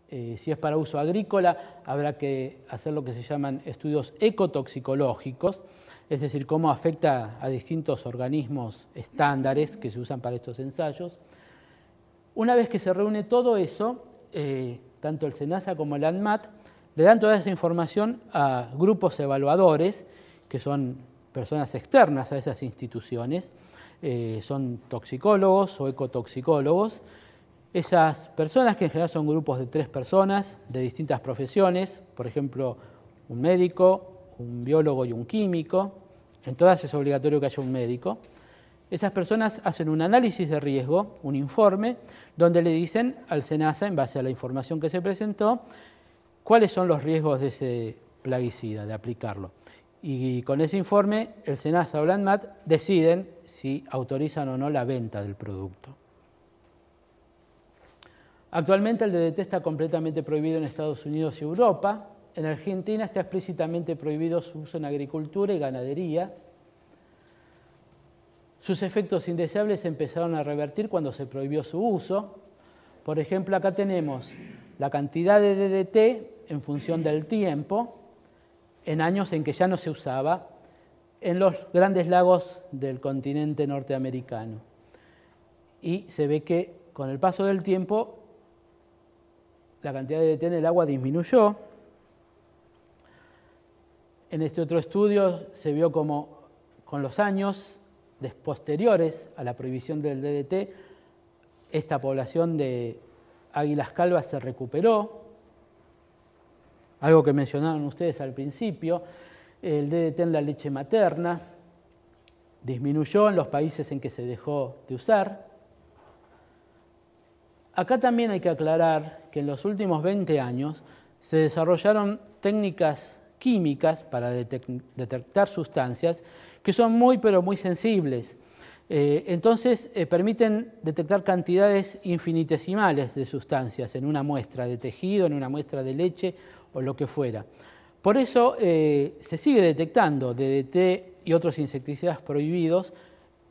Si es para uso agrícola, habrá que hacer lo que se llaman estudios ecotoxicológicos, es decir, cómo afecta a distintos organismos estándares que se usan para estos ensayos. Una vez que se reúne todo eso, tanto el SENASA como el ANMAT le dan toda esa información a grupos evaluadores, que son personas externas a esas instituciones, son toxicólogos o ecotoxicólogos. Esas personas, que en general son grupos de 3 personas de distintas profesiones, por ejemplo, un médico, un biólogo y un químico, en todas es obligatorio que haya un médico. Esas personas hacen un análisis de riesgo, un informe, donde le dicen al SENASA, en base a la información que se presentó, cuáles son los riesgos de ese plaguicida, de aplicarlo. Y con ese informe, el SENASA o el ANMAT deciden si autorizan o no la venta del producto. Actualmente el DDT está completamente prohibido en Estados Unidos y Europa. En Argentina está explícitamente prohibido su uso en agricultura y ganadería. Sus efectos indeseables se empezaron a revertir cuando se prohibió su uso. Por ejemplo, acá tenemos la cantidad de DDT en función del tiempo, en años en que ya no se usaba, en los grandes lagos del continente norteamericano. Y se ve que con el paso del tiempo la cantidad de DDT en el agua disminuyó. En este otro estudio se vio como con los años posteriores a la prohibición del DDT, esta población de águilas calvas se recuperó, algo que mencionaron ustedes al principio. El DDT en la leche materna disminuyó en los países en que se dejó de usar. Acá también hay que aclarar que en los últimos 20 años se desarrollaron técnicas químicas para detectar sustancias que son muy pero muy sensibles. Entonces permiten detectar cantidades infinitesimales de sustancias en una muestra de tejido, en una muestra de leche o lo que fuera. Por eso se sigue detectando DDT y otros insecticidas prohibidos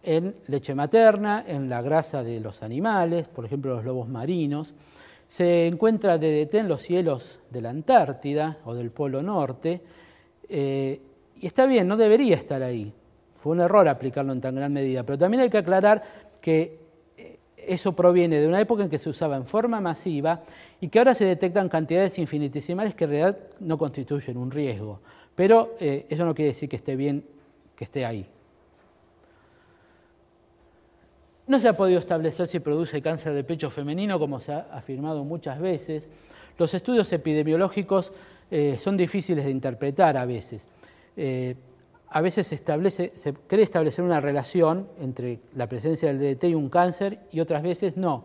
en leche materna, en la grasa de los animales, por ejemplo los lobos marinos. Se encuentra DDT en los cielos de la Antártida o del Polo Norte, y está bien, no debería estar ahí. Fue un error aplicarlo en tan gran medida, pero también hay que aclarar que eso proviene de una época en que se usaba en forma masiva y que ahora se detectan cantidades infinitesimales que en realidad no constituyen un riesgo. Pero eso no quiere decir que esté bien que esté ahí. No se ha podido establecer si produce cáncer de pecho femenino, como se ha afirmado muchas veces. Los estudios epidemiológicos son difíciles de interpretar a veces. A veces se cree establecer una relación entre la presencia del DDT y un cáncer y otras veces no.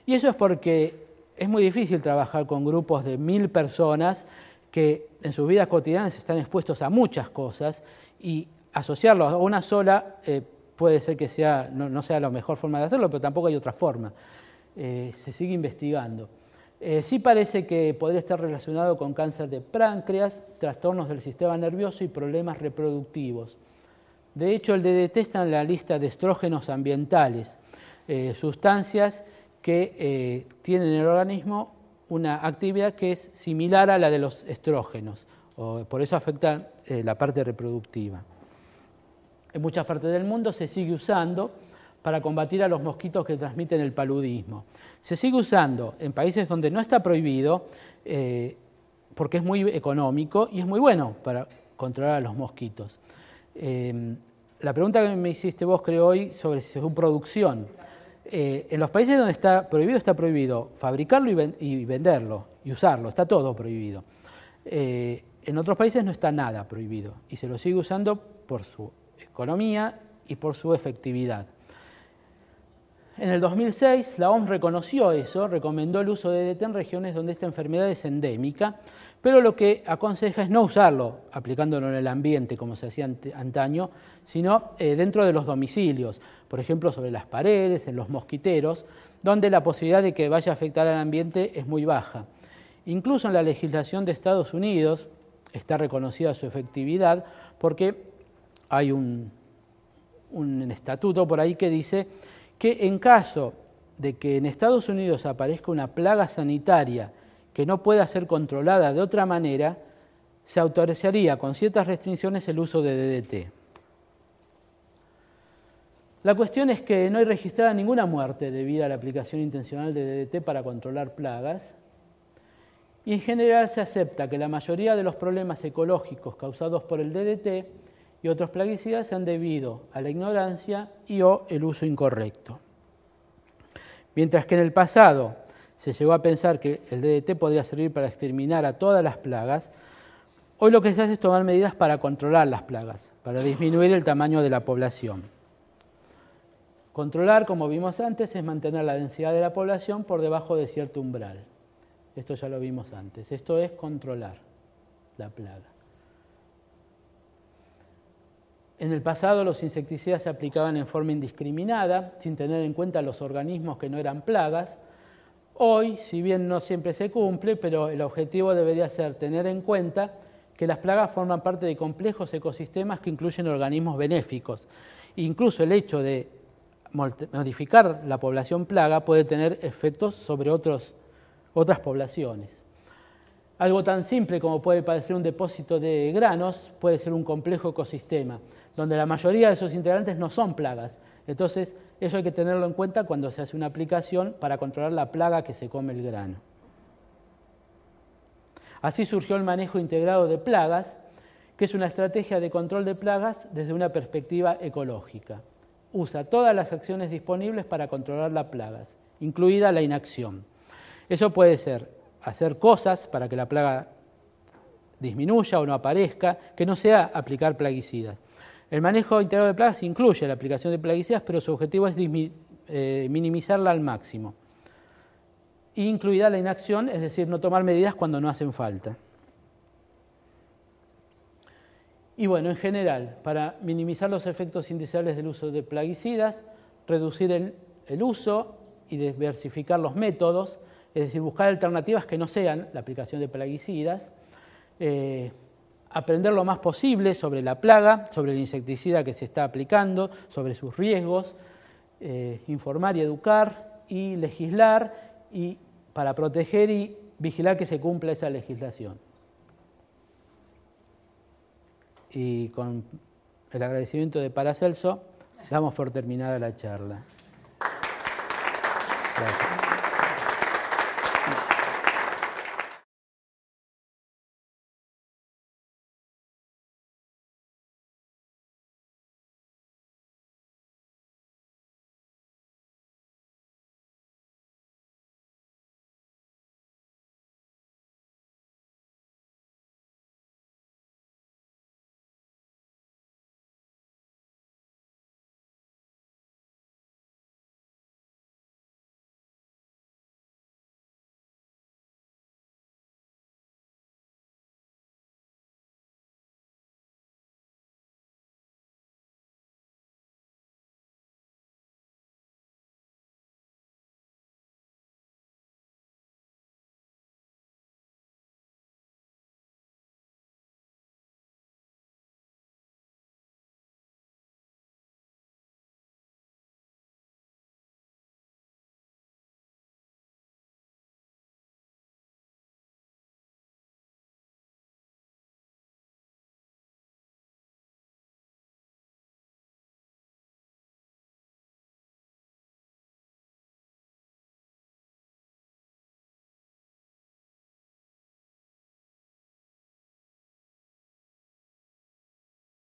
Y eso es porque es muy difícil trabajar con grupos de 1000 personas que en sus vidas cotidianas están expuestos a muchas cosas, y asociarlos a una sola puede ser que no sea la mejor forma de hacerlo, pero tampoco hay otra forma. Se sigue investigando. Sí parece que podría estar relacionado con cáncer de páncreas, trastornos del sistema nervioso y problemas reproductivos. De hecho, el DDT está en la lista de estrógenos ambientales, sustancias que tienen en el organismo una actividad que es similar a la de los estrógenos, por eso afecta la parte reproductiva. En muchas partes del mundo se sigue usando para combatir a los mosquitos que transmiten el paludismo. Se sigue usando en países donde no está prohibido, porque es muy económico y es muy bueno para controlar a los mosquitos. La pregunta que me hiciste vos, creo, hoy, sobre según producción. En los países donde está prohibido fabricarlo y venderlo y usarlo, está todo prohibido. En otros países no está nada prohibido y se lo sigue usando por su economía y por su efectividad. En el 2006 la OMS reconoció eso, recomendó el uso de DDT en regiones donde esta enfermedad es endémica, pero lo que aconseja es no usarlo aplicándolo en el ambiente como se hacía antaño, sino dentro de los domicilios, por ejemplo sobre las paredes, en los mosquiteros, donde la posibilidad de que vaya a afectar al ambiente es muy baja. Incluso en la legislación de Estados Unidos está reconocida su efectividad, porque hay un estatuto por ahí que dice que en caso de que en Estados Unidos aparezca una plaga sanitaria que no pueda ser controlada de otra manera, se autorizaría con ciertas restricciones el uso de DDT. La cuestión es que no hay registrada ninguna muerte debida a la aplicación intencional de DDT para controlar plagas, y en general se acepta que la mayoría de los problemas ecológicos causados por el DDT y otros plaguicidas se han debido a la ignorancia y o el uso incorrecto. Mientras que en el pasado se llegó a pensar que el DDT podría servir para exterminar a todas las plagas, hoy lo que se hace es tomar medidas para controlar las plagas, para disminuir el tamaño de la población. Controlar, como vimos antes, es mantener la densidad de la población por debajo de cierto umbral. Esto ya lo vimos antes. Esto es controlar la plaga. En el pasado los insecticidas se aplicaban en forma indiscriminada, sin tener en cuenta los organismos que no eran plagas. Hoy, si bien no siempre se cumple, pero el objetivo debería ser tener en cuenta que las plagas forman parte de complejos ecosistemas que incluyen organismos benéficos. Incluso el hecho de modificar la población plaga puede tener efectos sobre otras poblaciones. Algo tan simple como puede parecer un depósito de granos puede ser un complejo ecosistema, donde la mayoría de sus integrantes no son plagas. Entonces, eso hay que tenerlo en cuenta cuando se hace una aplicación para controlar la plaga que se come el grano. Así surgió el manejo integrado de plagas, que es una estrategia de control de plagas desde una perspectiva ecológica. Usa todas las acciones disponibles para controlar las plagas, incluida la inacción. Eso puede ser hacer cosas para que la plaga disminuya o no aparezca, que no sea aplicar plaguicidas. El manejo integrado de plagas incluye la aplicación de plaguicidas, pero su objetivo es minimizarla al máximo. Incluida la inacción, es decir, no tomar medidas cuando no hacen falta. Y bueno, en general, para minimizar los efectos indeseables del uso de plaguicidas, reducir el uso y diversificar los métodos, es decir, buscar alternativas que no sean la aplicación de plaguicidas, aprender lo más posible sobre la plaga, sobre el insecticida que se está aplicando, sobre sus riesgos, informar y educar y legislar y para proteger y vigilar que se cumpla esa legislación. Y con el agradecimiento de Paracelso, damos por terminada la charla. Gracias.